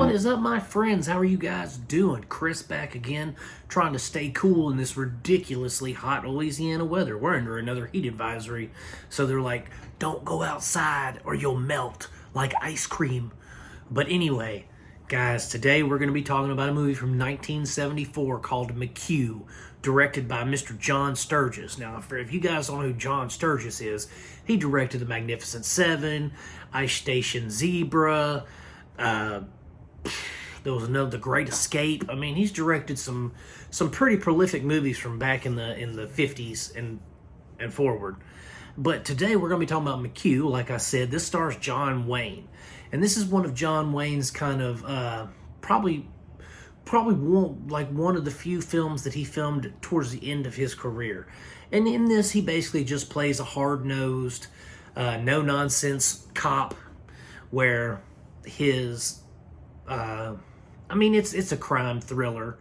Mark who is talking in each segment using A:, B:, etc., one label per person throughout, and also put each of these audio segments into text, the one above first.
A: What is up, my friends? How are you guys doing? Chris back again, trying to stay cool in this ridiculously hot Louisiana weather. We're under another heat advisory, so they're like, don't go outside or you'll melt like ice cream. But anyway, guys, today we're going to be talking about a movie from 1974 called McQ, directed by Mr. John Sturges. Now, if you guys don't know who John Sturges is, he directed The Magnificent Seven, Ice Station Zebra, there was another, The Great Escape. I mean, he's directed some pretty prolific movies from back in the 50s and forward. But today we're going to be talking about McQ. Like I said, this stars John Wayne, and this is one of John Wayne's kind of probably one of the few films that he filmed towards the end of his career. And in this, he basically just plays a hard-nosed, no-nonsense cop, where his it's a crime thriller,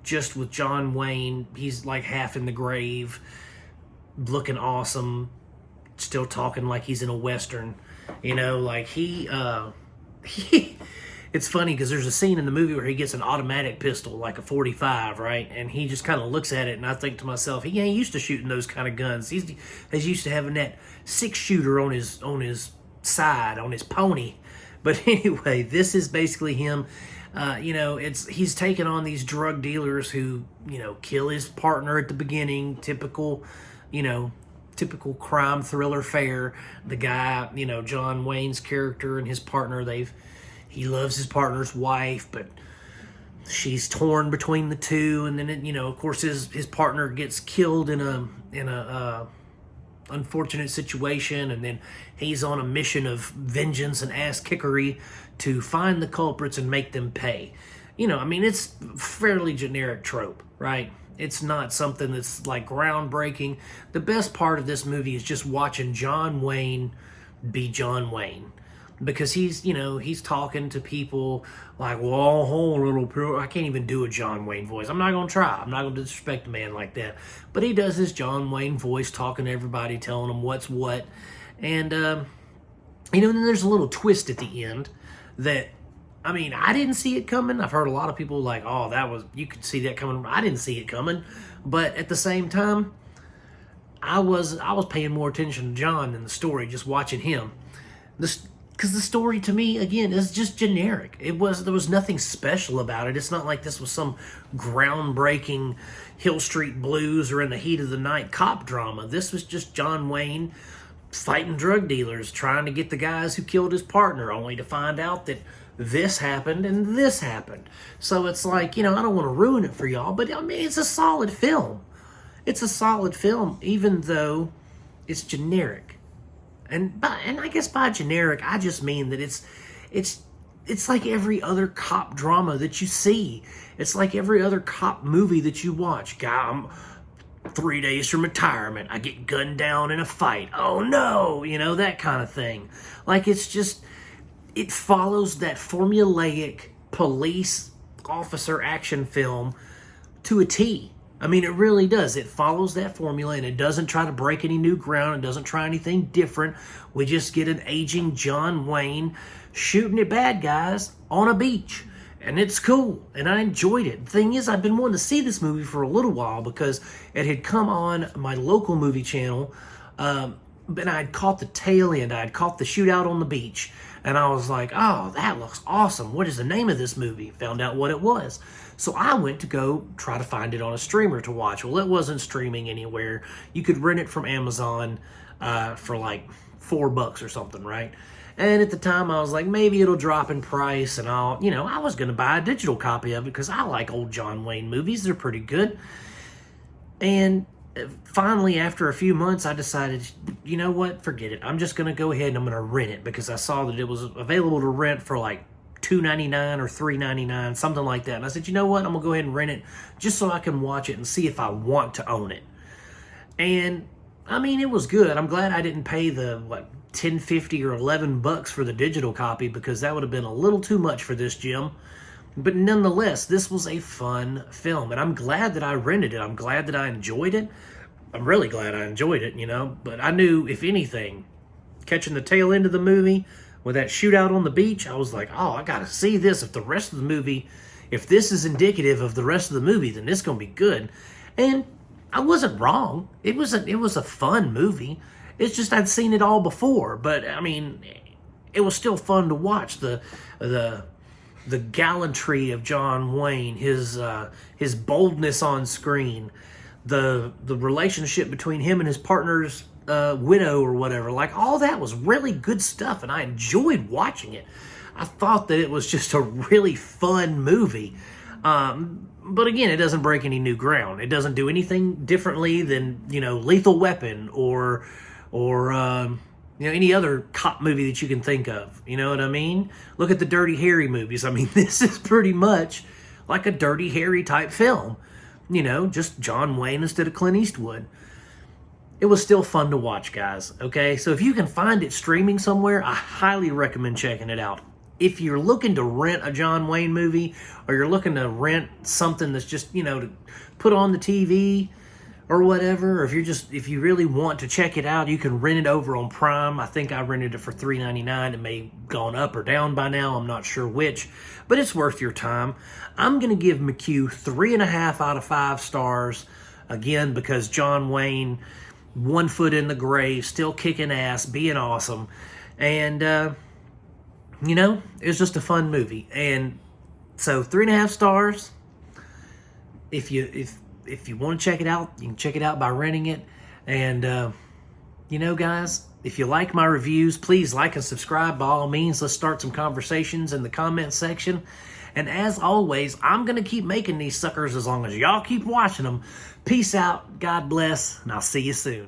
A: just with John Wayne. He's like half in the grave, looking awesome, still talking like he's in a Western. You know, like he it's funny because there's a scene in the movie where he gets an automatic pistol, like a 45, right? And he just kind of looks at it, and I think to myself, he ain't used to shooting those kind of guns. He's used to having that 6-shooter on his side, on his pony. But anyway, this is basically him. He's taking on these drug dealers who, kill his partner at the beginning. Typical crime thriller fare. The guy, John Wayne's character and his partner, he loves his partner's wife, but she's torn between the two. And then, of course, his partner gets killed in a unfortunate situation, and then he's on a mission of vengeance and ass-kickery to find the culprits and make them pay. It's fairly generic trope, right? It's not something that's like groundbreaking. The best part of this movie is just watching John Wayne be John Wayne, because he's talking to people like, well, whole little girl. I can't even do a John Wayne voice. I'm not going to try. I'm not going to disrespect a man like that. But he does his John Wayne voice, talking to everybody, telling them what's what. And, then there's a little twist at the end that, I didn't see it coming. I've heard a lot of people like, oh, you could see that coming. I didn't see it coming. But at the same time, I was paying more attention to John than the story, just watching him. Because the story, to me, again, is just generic. There was nothing special about it. It's not like this was some groundbreaking Hill Street Blues or In the Heat of the Night cop drama. This was just John Wayne fighting drug dealers, trying to get the guys who killed his partner, only to find out that this happened and this happened. So it's like, I don't want to ruin it for y'all, but it's a solid film. It's a solid film, even though it's generic. And I guess by generic, I just mean that it's like every other cop drama that you see. It's like every other cop movie that you watch. I'm 3 days from retirement, I get gunned down in a fight. Oh no, that kind of thing. Like, it follows that formulaic police officer action film to a T. It really does. It follows that formula, and it doesn't try to break any new ground. It doesn't try anything different. We just get an aging John Wayne shooting at bad guys on a beach. And it's cool, and I enjoyed it. The thing is, I've been wanting to see this movie for a little while because it had come on my local movie channel, but I had caught the tail end. I had caught the shootout on the beach, and I was like, oh, that looks awesome. What is the name of this movie? Found out what it was. So I went to go try to find it on a streamer to watch. Well, it wasn't streaming anywhere. You could rent it from Amazon for like $4 or something, right? And at the time, I was like, maybe it'll drop in price, and I was going to buy a digital copy of it because I like old John Wayne movies. They're pretty good. And finally, after a few months, I decided, you know what, forget it. I'm just going to go ahead and I'm going to rent it because I saw that it was available to rent for like $2.99 or $3.99, something like that. And I said, you know what, I'm going to go ahead and rent it just so I can watch it and see if I want to own it. And, it was good. I'm glad I didn't pay the, $10.50 or $11 for the digital copy, because that would have been a little too much for this gem. But nonetheless, this was a fun film, and I'm glad that I rented it. I'm glad that I enjoyed it. I'm really glad I enjoyed it, But I knew, if anything, catching the tail end of the movie with that shootout on the beach, I was like, oh, I gotta see this. If the rest of the movie, if this is indicative of the rest of the movie, then it's gonna be good. And I wasn't wrong. It was a fun movie. It's just I'd seen it all before, but I mean, it was still fun to watch. The gallantry of John Wayne, his boldness on screen, the relationship between him and his partner's widow or whatever, like all that was really good stuff, and I enjoyed watching it. I thought that it was just a really fun movie. But again, it doesn't break any new ground. It doesn't do anything differently than, Lethal Weapon or any other cop movie that you can think of. You know what I mean? Look at the Dirty Harry movies. I mean, this is pretty much like a Dirty Harry type film. Just John Wayne instead of Clint Eastwood. It was still fun to watch, guys, okay? So if you can find it streaming somewhere, I highly recommend checking it out. If you're looking to rent a John Wayne movie, or you're looking to rent something that's just, to put on the TV or whatever, or if you really want to check it out, you can rent it over on Prime. I think I rented it for $3.99. It may have gone up or down by now. I'm not sure which, but it's worth your time. I'm going to give McQ 3.5 out of 5 stars, again, because John Wayne, one foot in the grave, still kicking ass, being awesome. And, it was just a fun movie. And so 3.5 stars. If you want to check it out, you can check it out by renting it. And, guys, if you like my reviews, please like and subscribe by all means. Let's start some conversations in the comment section. And as always, I'm going to keep making these suckers as long as y'all keep watching them. Peace out, God bless, and I'll see you soon.